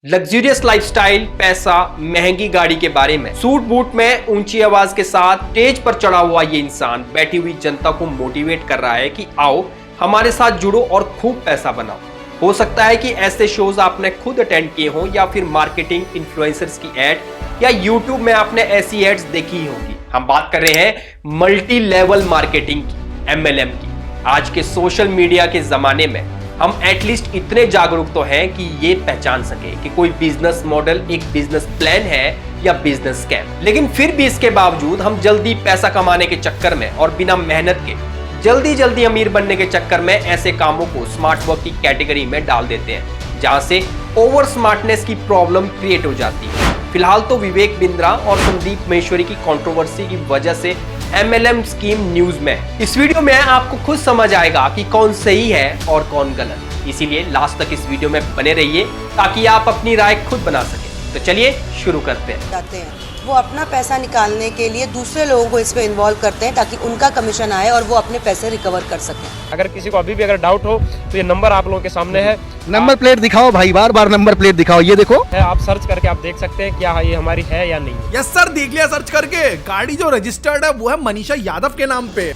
Luxurious lifestyle, पैसा, महंगी गाड़ी के बारे में सूट बूट में ऊंची आवाज के साथ स्टेज पर चढ़ा हुआ ये इंसान बैठी हुई जनता को मोटिवेट कर रहा है कि आओ हमारे साथ जुड़ो और खूब पैसा बनाओ। हो सकता है कि ऐसे शोज आपने खुद अटेंड किए हों या फिर मार्केटिंग इन्फ्लुएंसर्स की एड या यूट्यूब में आपने ऐसी एड्स देखी ही होंगी। हम बात कर रहे हैं मल्टी लेवल मार्केटिंग की, MLM की। आज के सोशल मीडिया के जमाने में हम एटलीस्ट इतने जागरूक तो हैं कि ये पहचान सके कि कोई बिजनेस मॉडल एक बिजनेस प्लान है या बिजनेस स्कैम। लेकिन फिर भी इसके बावजूद हम जल्दी पैसा कमाने के चक्कर में और बिना मेहनत के जल्दी अमीर बनने के चक्कर में ऐसे कामों को स्मार्ट वर्क की कैटेगरी में डाल देते हैं, जहां से ओवर स्मार्टनेस की प्रॉब्लम क्रिएट हो जाती है। फिलहाल तो विवेक बिंद्रा और संदीप महेश्वरी की कंट्रोवर्सी की वजह से MLM स्कीम न्यूज में है। इस वीडियो में आपको खुद समझ आएगा कि कौन सही है और कौन गलत। इसीलिए लास्ट तक इस वीडियो में बने रहिए ताकि आप अपनी राय खुद बना सकें। तो चलिए शुरू करते हैं। वो अपना पैसा निकालने के लिए दूसरे लोगों को इस पे इन्वॉल्व करते हैं ताकि उनका कमीशन आए और वो अपने पैसे रिकवर कर सकें। अगर किसी को अभी भी अगर डाउट हो तो ये नंबर आप लोगों के सामने है। नंबर प्लेट दिखाओ भाई, बार बार नंबर प्लेट दिखाओ। ये देखो है, आप सर्च करके आप देख सकते हैं क्या ये हमारी है या नहीं। यस सर, देख लिया सर्च करके। गाड़ी जो रजिस्टर्ड है वो है मनीषा यादव के नाम पे।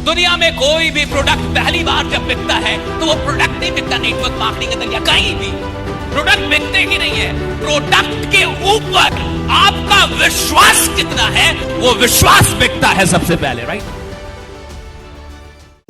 दुनिया में कोई भी प्रोडक्ट पहली बार जब बिकता है तो वो प्रोडक्ट नहीं बिकता नेटवर्क मार्केटिंग के जरिए, कहीं भी प्रोडक्ट बिकते ही नहीं है। प्रोडक्ट के ऊपर आपका विश्वास कितना है वो विश्वास बिकता है सबसे पहले, राइट।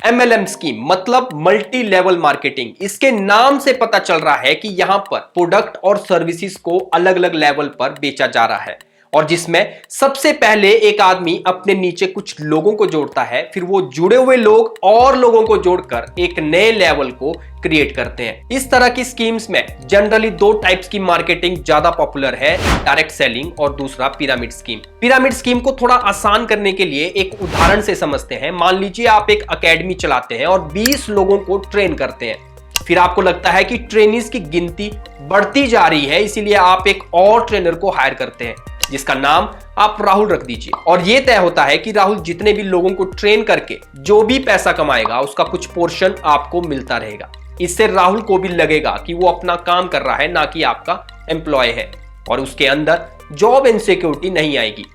MLM स्कीम मतलब मल्टी लेवल मार्केटिंग। इसके नाम से पता चल रहा है कि यहां पर प्रोडक्ट और सर्विसेज को अलग अलग लेवल पर बेचा जा रहा है और जिसमें सबसे पहले एक आदमी अपने नीचे कुछ लोगों को जोड़ता है, फिर वो जुड़े हुए लोग और लोगों को जोड़कर एक नए लेवल को क्रिएट करते हैं। इस तरह की स्कीम्स में जनरली दो टाइप्स की मार्केटिंग ज्यादा पॉपुलर है, डायरेक्ट सेलिंग और दूसरा पिरामिड स्कीम। पिरामिड स्कीम को थोड़ा आसान करने के लिए एक उदाहरण से समझते हैं। मान लीजिए आप एक एकेडमी चलाते हैं और 20 लोगों को ट्रेन करते हैं। फिर आपको लगता है कि ट्रेनीज की गिनती बढ़ती जा रही है, इसीलिए आप एक और ट्रेनर को हायर करते हैं जिसका नाम आप राहुल रख दीजिए। और यह तय होता है कि राहुल जितने भी लोगों को ट्रेन करके जो भी पैसा कमाएगा उसका कुछ पोर्शन आपको मिलता रहेगा। इससे राहुल को भी लगेगा कि वो अपना काम कर रहा है, ना कि आपका एम्प्लॉय है, और उसके अंदर जॉब इनसिक्योरिटी नहीं आएगी।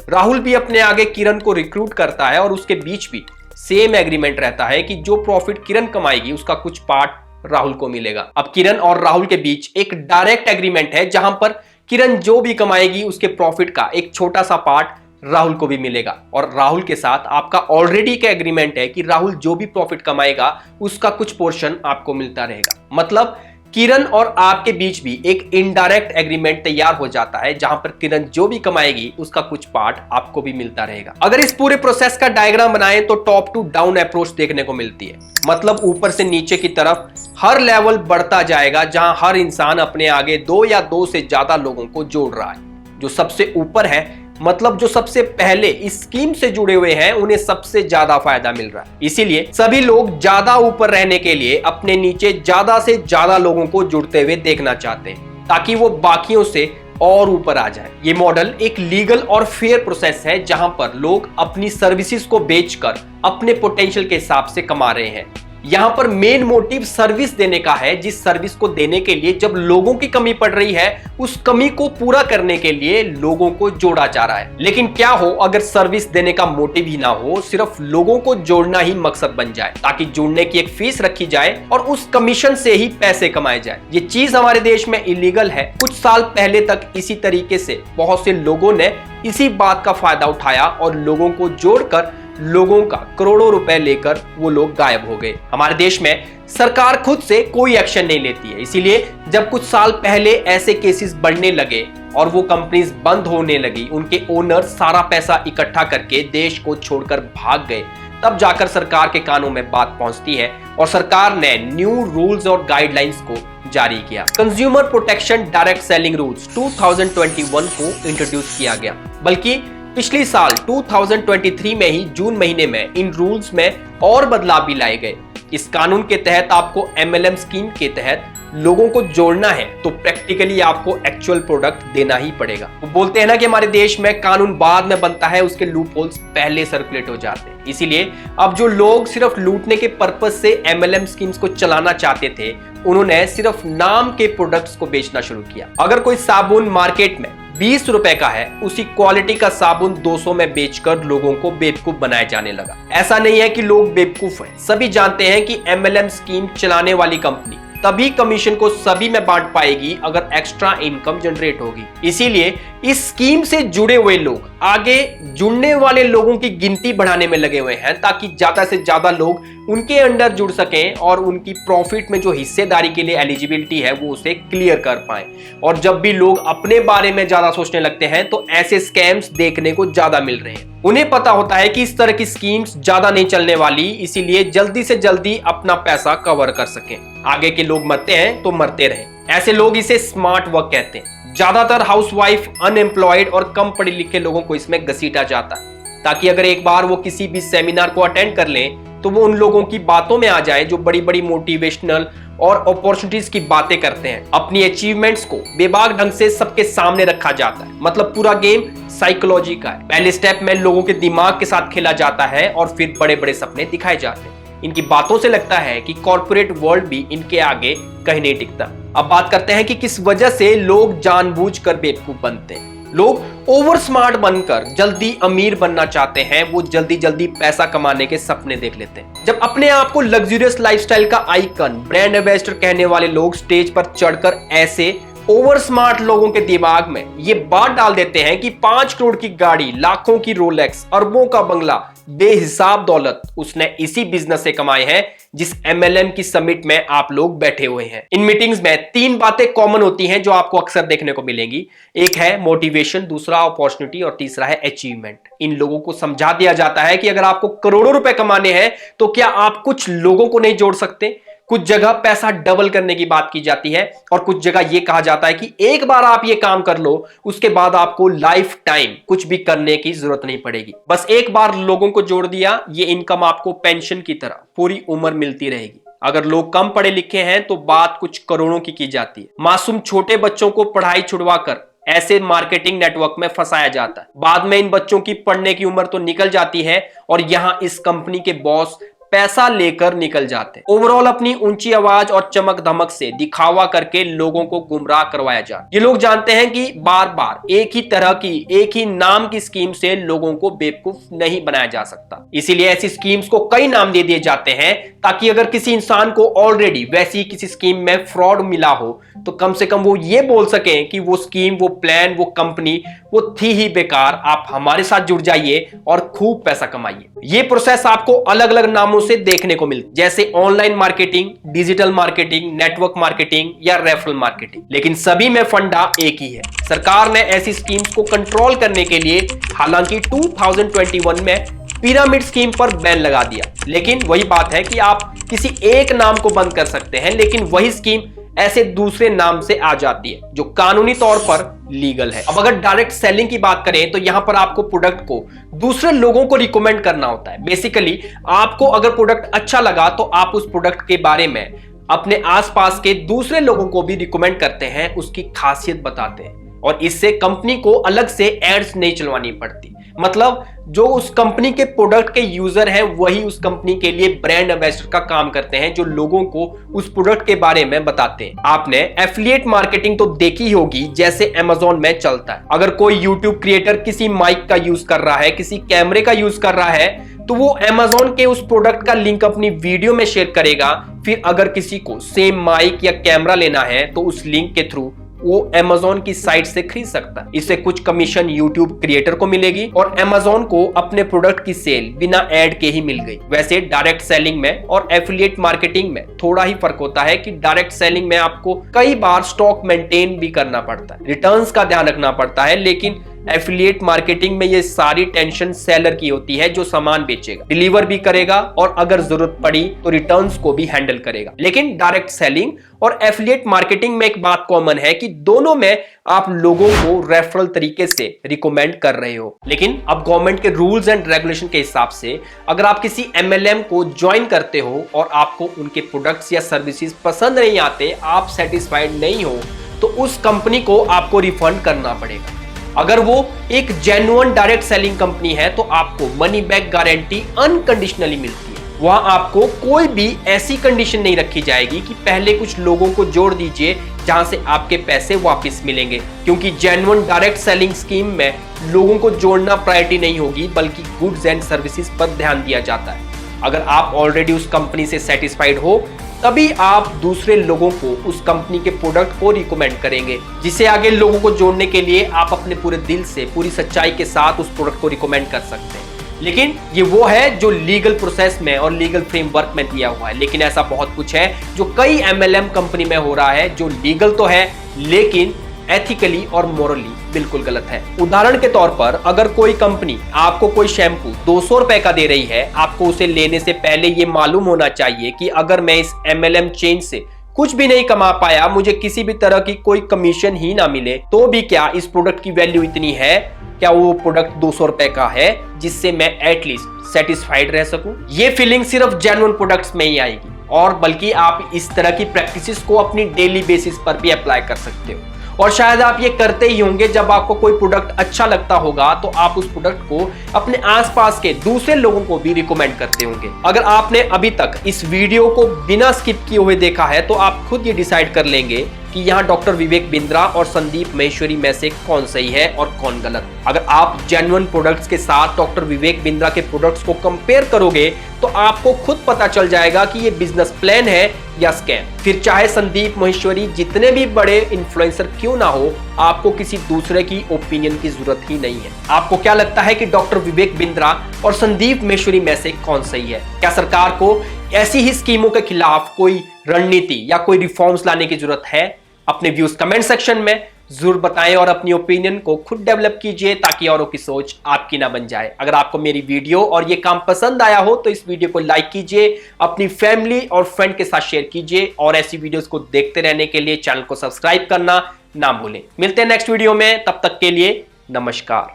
राहुल भी अपने आगे किरण को रिक्रूट करता है और उसके बीच भी सेम एग्रीमेंट रहता है कि जो प्रॉफिट किरण कमाएगी उसका कुछ पार्ट राहुल को मिलेगा। अब किरण और राहुल के बीच एक डायरेक्ट एग्रीमेंट है जहां पर किरण जो भी कमाएगी उसके प्रॉफिट का एक छोटा सा पार्ट राहुल को भी मिलेगा, और राहुल के साथ आपका ऑलरेडी का एग्रीमेंट है कि राहुल जो भी प्रॉफिट कमाएगा उसका कुछ पोर्शन आपको मिलता रहेगा। मतलब किरण और आपके बीच भी एक इनडायरेक्ट एग्रीमेंट तैयार हो जाता है जहां पर किरण जो भी कमाएगी उसका कुछ पार्ट आपको भी मिलता रहेगा। अगर इस पूरे प्रोसेस का डायग्राम बनाएं तो टॉप टू डाउन अप्रोच देखने को मिलती है। मतलब ऊपर से नीचे की तरफ हर लेवल बढ़ता जाएगा जहां हर इंसान अपने आगे दो या दो से ज्यादा लोगों को जोड़ रहा है। जो सबसे ऊपर है मतलब जो सबसे पहले इस स्कीम से जुड़े हुए हैं उन्हें सबसे ज्यादा फायदा मिल रहा है। इसीलिए सभी लोग ज्यादा ऊपर रहने के लिए अपने नीचे ज्यादा से ज्यादा लोगों को जुड़ते हुए देखना चाहते हैं ताकि वो बाकियों से और ऊपर आ जाए। ये मॉडल एक लीगल और फेयर प्रोसेस है जहां पर लोग अपनी सर्विसेज को बेचकर अपने पोटेंशियल के हिसाब से कमा रहे हैं। यहाँ पर मेन मोटिव सर्विस देने का है, जिस सर्विस को देने के लिए जब लोगों की कमी पड़ रही है उस कमी को पूरा करने के लिए लोगों को जोड़ा जा रहा है। लेकिन क्या हो अगर सर्विस देने का मोटिव ही ना हो, सिर्फ लोगों को जोड़ना ही मकसद बन जाए ताकि जुड़ने की एक फीस रखी जाए और उस कमीशन से ही पैसे कमाए जाए। ये चीज हमारे देश में इलीगल है। कुछ साल पहले तक इसी तरीके से बहुत से लोगों ने इसी बात का फायदा उठाया और लोगों को जोड़कर लोगों का करोड़ों रुपए लेकर वो लोग गायब हो गए। हमारे देश में सरकार खुद से कोई एक्शन नहीं लेती है। इसीलिए जब कुछ साल पहले ऐसे केसेस बढ़ने लगे और वो कंपनीज बंद होने लगी, उनके ओनर सारा पैसा इकट्ठा करके देश को छोड़कर भाग गए, तब जाकर सरकार के कानों में बात पहुंचती है और सरकार ने न्यू रूल्स और गाइडलाइंस को जारी किया। Consumer protection direct selling rules 2021 को इंट्रोड्यूस किया गया। बल्कि पिछले साल 2023 में ही जून महीने में इन रूल्स में और बदलाव भी लाए गए। इस कानून के तहत आपको MLM स्कीम के तहत लोगों को जोड़ना है तो प्रैक्टिकली आपको एक्चुअल प्रोडक्ट देना ही पड़ेगा। वो बोलते हैं ना कि हमारे देश में कानून बाद में बनता है, उसके लूप होल्स पहले सर्कुलेट हो जाते हैं। इसीलिए अब जो लोग सिर्फ लूटने के पर्पस से MLM स्कीम्स को चलाना चाहते थे, उन्होंने सिर्फ नाम के प्रोडक्ट्स को बेचना शुरू किया। अगर कोई साबुन मार्केट में 20 रुपए का है, उसी क्वालिटी का साबुन 200 में बेचकर लोगों को बेवकूफ बनाया जाने लगा। ऐसा नहीं है कि लोग बेवकूफ हैं, सभी जानते हैं कि MLM स्कीम चलाने वाली कंपनी तभी कमीशन को सभी में बांट पाएगी अगर एक्स्ट्रा इनकम जनरेट होगी। इसीलिए इस स्कीम से जुड़े हुए लोग आगे जुड़ने वाले लोगों की गिनती बढ़ाने में लगे हुए हैं, ताकि ज्यादा से ज्यादा लोग उनके अंडर जुड़ सकें और उनकी प्रॉफिट में जो हिस्सेदारी के लिए एलिजिबिलिटी है वो उसे क्लियर कर पाएं। और जब भी लोग अपने बारे में ज्यादा सोचने लगते हैं तो ऐसे स्कैम्स देखने को ज्यादा मिल रहे हैं। उन्हें पता होता है कि इस तरह की स्कीम्स ज्यादा नहीं चलने वाली, इसीलिए जल्दी से जल्दी अपना पैसा कवर कर सकें। आगे के लोग मरते हैं तो मरते रहे। ऐसे लोग इसे स्मार्ट वर्क कहते हैं। ज्यादातर हाउसवाइफ, अनएम्प्लॉयड और कम पढ़े लिखे लोगों को इसमें घसीटा जाता है, ताकि अगर एक बार वो किसी भी सेमिनार को अटेंड कर लें तो वो उन लोगों की बातों में आ जाए जो बड़ी बड़ी मोटिवेशनल और अपॉर्चुनिटीज की बातें करते हैं। अपनी अचीवमेंट्स को बेबाक ढंग से सबके सामने रखा जाता है। मतलब पूरा गेम साइकोलॉजी का है। पहले स्टेप में लोगों के दिमाग के साथ खेला जाता है और फिर बड़े बड़े सपने दिखाए जाते हैं। इनकी बातों से लगता है कि कॉर्पोरेट वर्ल्ड भी इनके आगे कहीं नहीं टिकता। अब बात करते हैं कि किस वजह से लोग जानबूझकर बेवकूफ बनते हैं। लोग ओवर स्मार्ट बनकर जल्दी अमीर बनना चाहते हैं। वो जल्दी जल्दी पैसा कमाने के सपने देख लेते हैं। जब अपने आप को लग्जरियस लाइफस्टाइल का आइकन, ब्रांड एम्बेसडर कहने वाले लोग स्टेज पर चढ़कर ऐसे ओवर स्मार्ट लोगों के दिमाग में ये बात डाल देते हैं कि 5 करोड़ की गाड़ी, लाखों की रोलेक्स, अरबों का बंगला, बेहिसाब दौलत उसने इसी बिजनेस से कमाए हैं जिस MLM की समिट में आप लोग बैठे हुए हैं। इन मीटिंग्स में 3 बातें कॉमन होती हैं जो आपको अक्सर देखने को मिलेंगी। एक है मोटिवेशन, दूसरा अपॉर्चुनिटी और तीसरा है अचीवमेंट। इन लोगों को समझा दिया जाता है कि अगर आपको करोड़ों रुपए कमाने हैं तो क्या आप कुछ लोगों को नहीं जोड़ सकते। कुछ जगह पैसा डबल करने की बात की जाती है और कुछ जगह यह कहा जाता है कि एक बार आप ये काम कर लो, उसके बाद आपको लाइफ टाइम कुछ भी करने की जरूरत नहीं पड़ेगी। बस एक बार लोगों को जोड़ दिया, ये इनकम आपको पेंशन की तरह पूरी उम्र मिलती रहेगी। अगर लोग कम पढ़े लिखे हैं तो बात कुछ करोड़ों की जाती है। मासूम छोटे बच्चों को पढ़ाई छुड़वाकर ऐसे मार्केटिंग नेटवर्क में फंसाया जाता है। बाद में इन बच्चों की पढ़ने की उम्र तो निकल जाती है और यहां इस कंपनी के बॉस पैसा लेकर निकल जाते हैं। ओवरऑल अपनी ऊंची आवाज और चमक धमक से दिखावा करके लोगों को गुमराह करवाया जाता है। ये लोग जानते हैं कि बार बार एक ही तरह की, एक ही नाम की स्कीम से लोगों को बेवकूफ नहीं बनाया जा सकता। इसीलिए ऐसी स्कीम्स को कई नाम दे दिए जाते हैं, ताकि अगर किसी इंसान को ऑलरेडी वैसी किसी स्कीम में फ्रॉड मिला हो तो कम से कम वो ये बोल सकें कि वो स्कीम, वो प्लान, वो कंपनी वो थी ही बेकार। आप हमारे साथ जुड़ जाइए और खूब पैसा कमाइए। ये प्रोसेस आपको अलग अलग नामों से देखने को मिलती, जैसे online marketing, digital marketing, network marketing या रेफरल मार्केटिंग। लेकिन सभी में फंडा एक ही है। सरकार ने ऐसी स्कीम्स को कंट्रोल करने के लिए हालांकि 2021 में पिरामिड स्कीम पर बैन लगा दिया, लेकिन वही बात है कि आप किसी एक नाम को बंद कर सकते हैं, लेकिन वही स्कीम ऐसे दूसरे नाम से आ जाती है जो कानूनी तौर पर लीगल है। अब अगर डायरेक्ट सेलिंग की बात करें तो यहां पर आपको प्रोडक्ट को दूसरे लोगों को रिकमेंड करना होता है। बेसिकली आपको अगर प्रोडक्ट अच्छा लगा तो आप उस प्रोडक्ट के बारे में अपने आसपास के दूसरे लोगों को भी रिकमेंड करते हैं, उसकी खासियत बताते हैं और इससे कंपनी को अलग से एड्स नहीं चलवानी पड़ती। मतलब जो उस कंपनी के प्रोडक्ट के यूजर हैं वही उस कंपनी के लिए ब्रांड एम्बेसडर का काम करते हैं, जो लोगों को उस प्रोडक्ट के बारे में बताते हैं। आपने एफिलिएट मार्केटिंग तो देखी होगी, जैसे Amazon में चलता है। अगर कोई YouTube क्रिएटर किसी माइक का यूज कर रहा है, किसी कैमरे का यूज कर रहा है, तो वो Amazon के उस प्रोडक्ट का लिंक अपनी वीडियो में शेयर करेगा। फिर अगर किसी को सेम माइक या कैमरा लेना है तो उस लिंक के थ्रू वो Amazon की साइट से खरीद सकता है। इससे कुछ कमीशन YouTube क्रिएटर को मिलेगी और Amazon को अपने प्रोडक्ट की सेल बिना एड के ही मिल गई। वैसे डायरेक्ट सेलिंग में और एफिलिएट मार्केटिंग में थोड़ा ही फर्क होता है कि डायरेक्ट सेलिंग में आपको कई बार स्टॉक मेंटेन भी करना पड़ता है, रिटर्न्स का ध्यान रखना पड़ता है, लेकिन एफिलिएट मार्केटिंग में ये सारी टेंशन सेलर की होती है, जो सामान बेचेगा, डिलीवर भी करेगा और अगर जरूरत पड़ी तो रिटर्न्स को भी हैंडल करेगा। लेकिन डायरेक्ट सेलिंग और एफिलिएट मार्केटिंग में एक बात कॉमन है कि दोनों में आप लोगों को रेफरल तरीके से रिकमेंड कर रहे हो। लेकिन अब गवर्नमेंट के रूल्स एंड रेगुलेशन के हिसाब से अगर आप किसी MLM को ज्वाइन करते हो और आपको उनके प्रोडक्ट्स या सर्विसेज पसंद नहीं आते, आप सेटिस्फाइड नहीं हो, तो उस कंपनी को आपको रिफंड करना पड़ेगा। अगर वो एक जेन्युइन डायरेक्ट सेलिंग कंपनी है तो आपको मनी बैक गारंटी अनकंडीशनली मिलती है। वहां आपको कोई भी ऐसी कंडीशन नहीं रखी जाएगी कि पहले कुछ लोगों को जोड़ दीजिए जहां से आपके पैसे वापस मिलेंगे, क्योंकि जेन्युइन डायरेक्ट सेलिंग स्कीम में लोगों को जोड़ना प्रायोरिटी नहीं होगी, बल्कि गुड्स एंड सर्विसेज पर ध्यान दिया जाता है। अगर आप ऑलरेडी उस कंपनी से सेटिस्फाइड हो तभी आप दूसरे लोगों को उस कंपनी के प्रोडक्ट को रिकमेंड करेंगे, जिसे आगे लोगों को जोड़ने के लिए आप अपने पूरे दिल से पूरी सच्चाई के साथ उस प्रोडक्ट को रिकमेंड कर सकते हैं। लेकिन ये वो है जो लीगल प्रोसेस में और लीगल फ्रेमवर्क में दिया हुआ है। लेकिन ऐसा बहुत कुछ है जो कई MLM कंपनी में हो रहा है, जो लीगल तो है लेकिन एथिकली और मोरली बिल्कुल गलत है। उदाहरण के तौर पर अगर कोई कंपनी आपको कोई शैम्पू 200 रुपए का दे रही है, आपको उसे लेने से पहले ये मालूम होना चाहिए कि अगर मैं इस MLM चेन से कुछ भी नहीं कमा पाया, मुझे किसी भी तरह की कोई कमीशन ही ना मिले, तो भी क्या इस प्रोडक्ट की वैल्यू इतनी है, क्या वो प्रोडक्ट 200 रुपए का है जिससे मैं एटलीस्ट सेटिस्फाइड रह सकूं। ये फीलिंग सिर्फ जेन्युइन प्रोडक्ट्स में ही आएगी, और बल्कि आप इस तरह की प्रैक्टिसेस को अपनी डेली बेसिस पर भी अप्लाई कर सकते हो। और शायद आप ये करते ही होंगे, जब आपको कोई प्रोडक्ट अच्छा लगता होगा तो आप उस प्रोडक्ट को अपने आसपास के दूसरे लोगों को भी रिकमेंड करते होंगे। अगर आपने अभी तक इस वीडियो को बिना स्किप किए हुए देखा है तो आप खुद ये डिसाइड कर लेंगे कि यहाँ डॉक्टर विवेक बिंद्रा और संदीप महेश्वरी में से कौन सही है और कौन गलत। अगर आप जेन्युइन प्रोडक्ट्स के साथ डॉक्टर विवेक बिंद्रा के प्रोडक्ट्स को कंपेयर करोगे तो आपको खुद पता चल जाएगा कि ये बिजनेस प्लान है या स्कैम। फिर चाहे संदीप महेश्वरी जितने भी बड़े इन्फ्लुएंसर क्यों ना हो, आपको किसी दूसरे की ओपिनियन की जरूरत ही नहीं है। आपको क्या लगता है कि डॉक्टर विवेक बिंद्रा और संदीप महेश्वरी में से कौन सही है? क्या सरकार को ऐसी ही स्कीमों के खिलाफ कोई रणनीति या कोई रिफॉर्म्स लाने की जरूरत है? अपने व्यूज कमेंट सेक्शन में जरूर बताएं और अपनी ओपिनियन को खुद डेवलप कीजिए ताकि औरों की सोच आपकी ना बन जाए। अगर आपको मेरी वीडियो और ये काम पसंद आया हो तो इस वीडियो को लाइक कीजिए, अपनी फैमिली और फ्रेंड के साथ शेयर कीजिए, और ऐसी वीडियोस को देखते रहने के लिए चैनल को सब्सक्राइब करना ना भूलें। मिलते हैं नेक्स्ट वीडियो में, तब तक के लिए नमस्कार।